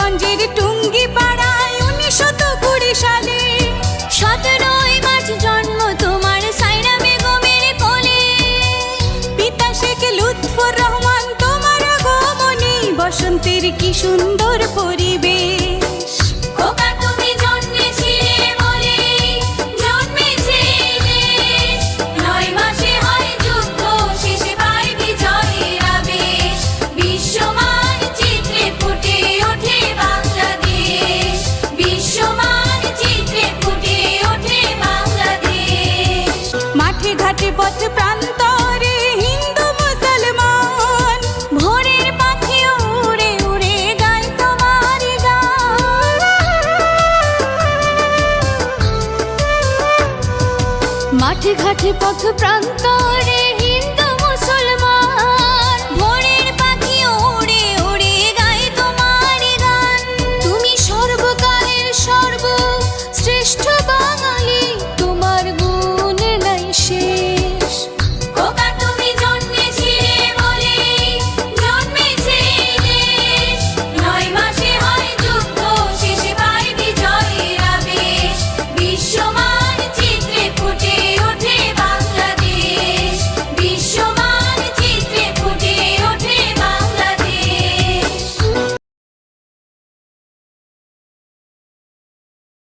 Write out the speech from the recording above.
গোপালগঞ্জের টুঙ্গি পাড়ায় 1920 সালে 17ই মার্চ জন্ম তোমার সাইরা বেগমের কোলে। পিতা শেখ লুৎফর রহমান তোমার আগমনী, বসন্তের কি সুন্দর পরিবেশ। খোকা তুমি জন্মেছিলে বলে জন্মেছে দেশ। 9 মাসে হয় যুদ্ধ, শেষে পায় বিজয়ের আবেশ। বিশ্ব মানচিত্রে ফুটে ওঠে বাংলাদেশ, বিশ্ব মানচিত্রে ফুটে ওঠে বাংলাদেশ। মাঠে ঘাটে পথ প্রান্তরে হিন্দু মুসলমান, ভোরের পাখি উড়ে উড়ে গায় তোমার গান। মাঠে ঘাটে পথ প্রান্তরে